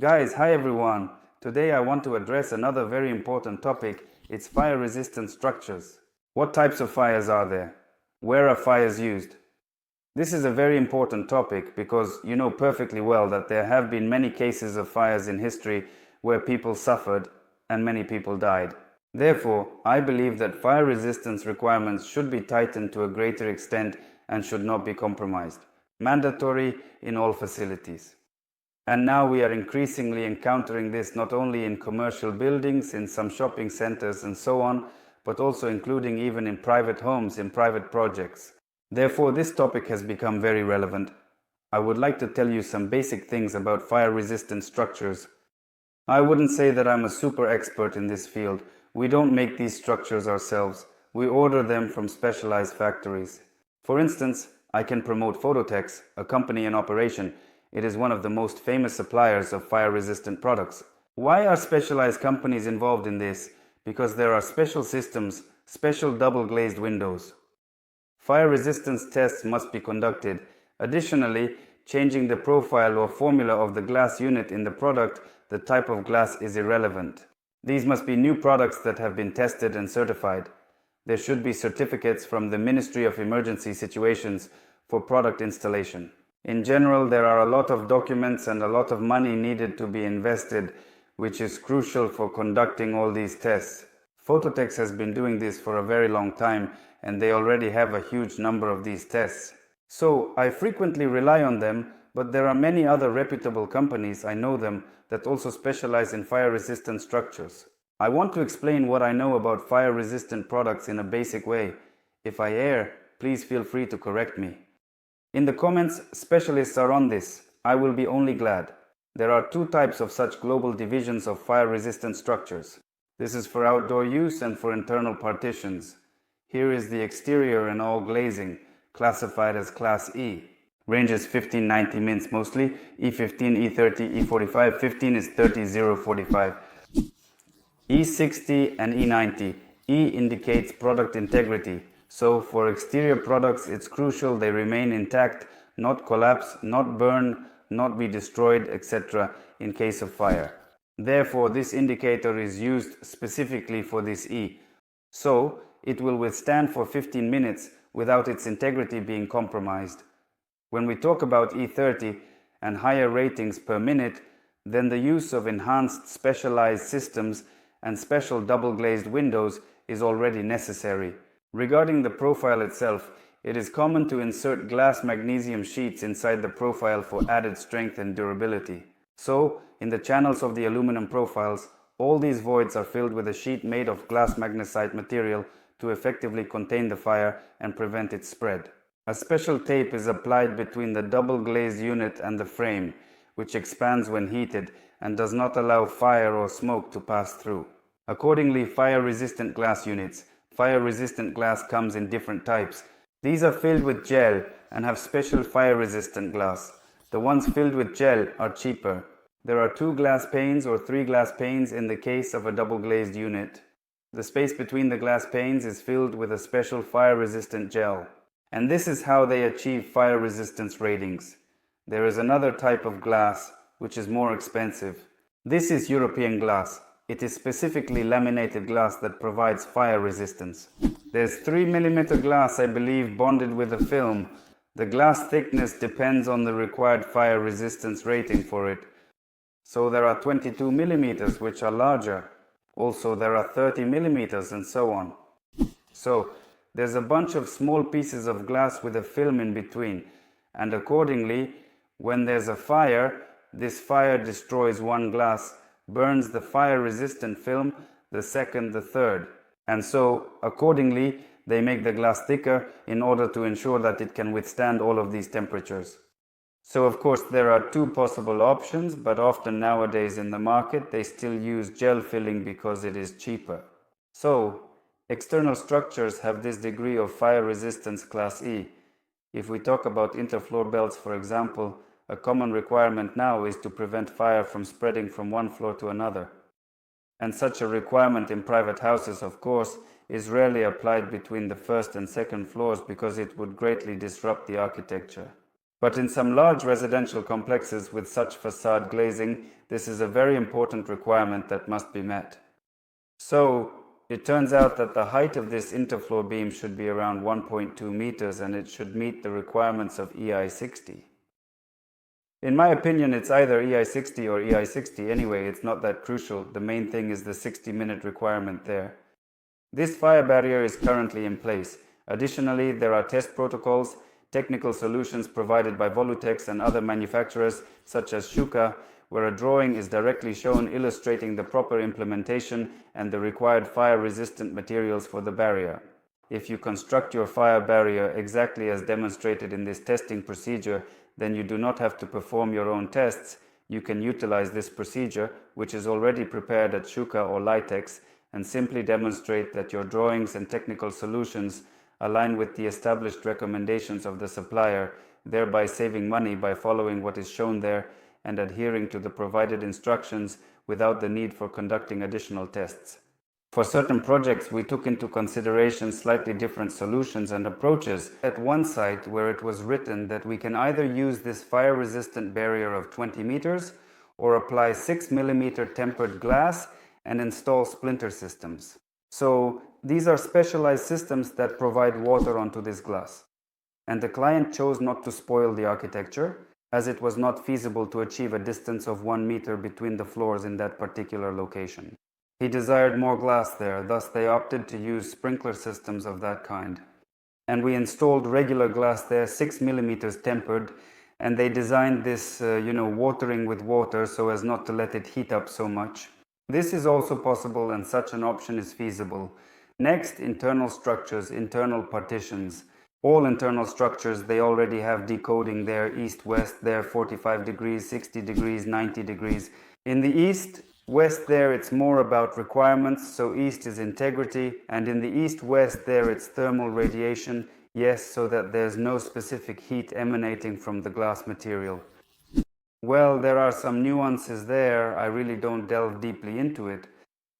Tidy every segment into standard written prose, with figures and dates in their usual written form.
Guys, hi everyone. Today I want to address another very important topic. It's fire-resistant structures. What types of fires are there? Where are fires used? This is a very important topic because you know perfectly well that there have been many cases of fires in history where people suffered and many people died. Therefore, I believe that fire resistance requirements should be tightened to a greater extent and should not be compromised. Mandatory in all facilities. And now we are increasingly encountering this not only in commercial buildings, in some shopping centers and so on, but also including even in private homes, in private projects. Therefore, this topic has become very relevant. I would like to tell you some basic things about fire-resistant structures. I wouldn't say that I'm a super expert in this field. We don't make these structures ourselves. We order them from specialized factories. For instance, I can promote Phototech, a company in operation. It is one of the most famous suppliers of fire-resistant products. Why are specialized companies involved in this? Because there are special systems, special double-glazed windows. Fire resistance tests must be conducted. Additionally, changing the profile or formula of the glass unit in the product, the type of glass is irrelevant. These must be new products that have been tested and certified. There should be certificates from the Ministry of Emergency Situations for product installation. In general, there are a lot of documents and a lot of money needed to be invested, which is crucial for conducting all these tests. Phototech has been doing this for a very long time and they already have a huge number of these tests. So I frequently rely on them, but there are many other reputable companies, I know them, that also specialize in fire-resistant structures. I want to explain what I know about fire-resistant products in a basic way. If I err, please feel free to correct me. In the comments, specialists are on this. I will be only glad. There are two types of such global divisions of fire-resistant structures. This is for outdoor use and for internal partitions. Here is the exterior and all glazing, classified as Class E. Ranges 1590 mins mostly, E15, E30, E45, 15 is 30045. E60 and E90. E indicates product integrity. So for exterior products, it's crucial they remain intact, not collapse, not burn, not be destroyed, etc. in case of fire. Therefore, this indicator is used specifically for this E. So, it will withstand for 15 minutes without its integrity being compromised. When we talk about E30 and higher ratings per minute, then the use of enhanced specialized systems and special double-glazed windows is already necessary. Regarding the profile itself, it is common to insert glass magnesium sheets inside the profile for added strength and durability. So, in the channels of the aluminum profiles, all these voids are filled with a sheet made of glass magnesite material to effectively contain the fire and prevent its spread. A special tape is applied between the double-glazed unit and the frame, which expands when heated and does not allow fire or smoke to pass through. Accordingly, fire-resistant glass units. Fire-resistant glass comes in different types. These are filled with gel and have special fire-resistant glass. The ones filled with gel are cheaper. There are 2 glass panes or 3 glass panes in the case of a double-glazed unit. The space between the glass panes is filled with a special fire-resistant gel. And this is how they achieve fire resistance ratings. There is another type of glass, which is more expensive. This is European glass. It is specifically laminated glass that provides fire resistance. There's 3 mm glass, I believe, bonded with a film. The glass thickness depends on the required fire resistance rating for it. So there are 22 mm, which are larger. Also, there are 30 mm and so on. So, there's a bunch of small pieces of glass with a film in between. And accordingly, when there's a fire, this fire destroys one glass, burns the fire-resistant film, the second, the third. And so, accordingly, they make the glass thicker in order to ensure that it can withstand all of these temperatures. So, of course, there are 2 possible options, but often nowadays in the market, they still use gel filling because it is cheaper. So, external structures have this degree of fire resistance Class E. If we talk about interfloor belts, for example, a common requirement now is to prevent fire from spreading from one floor to another. And such a requirement in private houses, of course, is rarely applied between the first and second floors because it would greatly disrupt the architecture. But in some large residential complexes with such facade glazing, this is a very important requirement that must be met. So, it turns out that the height of this interfloor beam should be around 1.2 meters and it should meet the requirements of EI60. In my opinion, it's either EI60 or EI60 anyway, it's not that crucial. The main thing is the 60-minute requirement there. This fire barrier is currently in place. Additionally, there are test protocols, technical solutions provided by Alutech and other manufacturers such as Schuco, where a drawing is directly shown illustrating the proper implementation and the required fire-resistant materials for the barrier. If you construct your fire barrier exactly as demonstrated in this testing procedure, then you do not have to perform your own tests. You can utilize this procedure, which is already prepared at Schuco or Litex, and simply demonstrate that your drawings and technical solutions align with the established recommendations of the supplier, thereby saving money by following what is shown there and adhering to the provided instructions without the need for conducting additional tests. For certain projects, we took into consideration slightly different solutions and approaches. At one site where it was written that we can either use this fire-resistant barrier of 20 meters or apply 6 millimeter tempered glass and install splinter systems. So these are specialized systems that provide water onto this glass. And the client chose not to spoil the architecture, as it was not feasible to achieve a distance of 1 meter between the floors in that particular location. He desired more glass there, thus they opted to use sprinkler systems of that kind. And we installed regular glass there, 6 millimeters tempered, and they designed this, watering with water so as not to let it heat up so much. This is also possible and such an option is feasible. Next, internal structures, internal partitions. All internal structures, they already have decoding there, east-west there, 45 degrees, 60 degrees, 90 degrees. In the east, west there, it's more about requirements, so east is integrity, and in the east-west there, it's thermal radiation, yes, so that there's no specific heat emanating from the glass material. Well, there are some nuances there, I really don't delve deeply into it,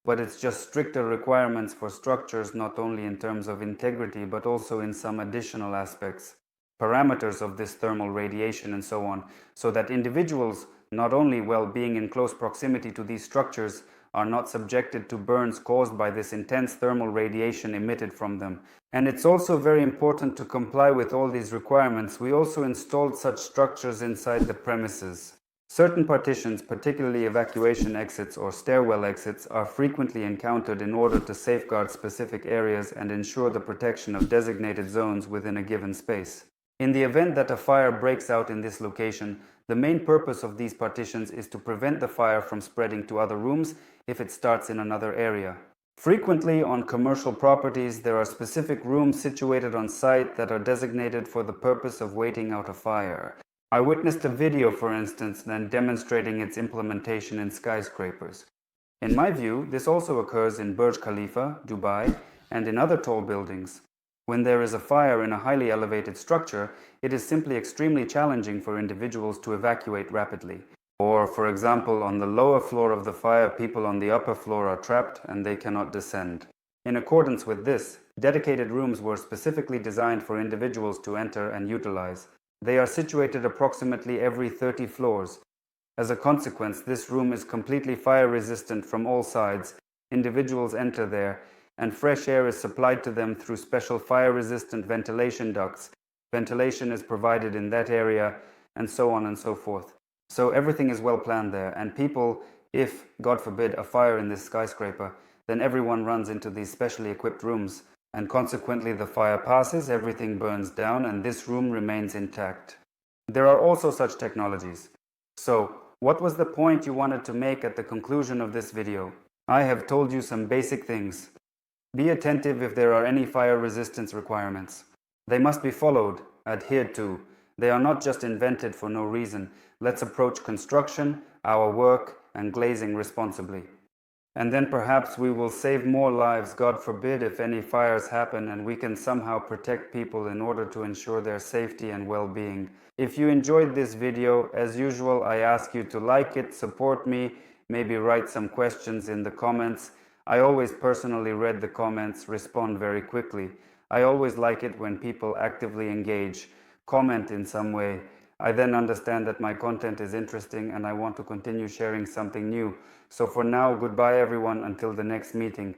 but it's just stricter requirements for structures not only in terms of integrity but also in some additional aspects, parameters of this thermal radiation and so on, so that individuals, not only while being in close proximity to these structures, are not subjected to burns caused by this intense thermal radiation emitted from them. And it's also very important to comply with all these requirements. We also installed such structures inside the premises. Certain partitions, particularly evacuation exits or stairwell exits, are frequently encountered in order to safeguard specific areas and ensure the protection of designated zones within a given space. In the event that a fire breaks out in this location, the main purpose of these partitions is to prevent the fire from spreading to other rooms if it starts in another area. Frequently, on commercial properties, there are specific rooms situated on site that are designated for the purpose of waiting out a fire. I witnessed a video, for instance, then demonstrating its implementation in skyscrapers. In my view, this also occurs in Burj Khalifa, Dubai, and in other tall buildings. When there is a fire in a highly elevated structure, it is simply extremely challenging for individuals to evacuate rapidly. Or, for example, on the lower floor of the fire, people on the upper floor are trapped and they cannot descend. In accordance with this, dedicated rooms were specifically designed for individuals to enter and utilize. They are situated approximately every 30 floors. As a consequence, this room is completely fire resistant from all sides. Individuals enter there, and fresh air is supplied to them through special fire resistant ventilation ducts. Ventilation is provided in that area, and so on and so forth. So everything is well planned there, and people, if, God forbid, a fire in this skyscraper, then everyone runs into these specially equipped rooms. And consequently the fire passes, everything burns down, and this room remains intact. There are also such technologies. So, what was the point you wanted to make at the conclusion of this video? I have told you some basic things. Be attentive if there are any fire resistance requirements. They must be followed, adhered to. They are not just invented for no reason. Let's approach construction, our work, and glazing responsibly. And then perhaps we will save more lives, God forbid, if any fires happen, and we can somehow protect people in order to ensure their safety and well-being. If you enjoyed this video, as usual, I ask you to like it, support me, maybe write some questions in the comments. I always personally read the comments, respond very quickly. I always like it when people actively engage, comment in some way. I then understand that my content is interesting and I want to continue sharing something new. So for now, goodbye everyone until the next meeting.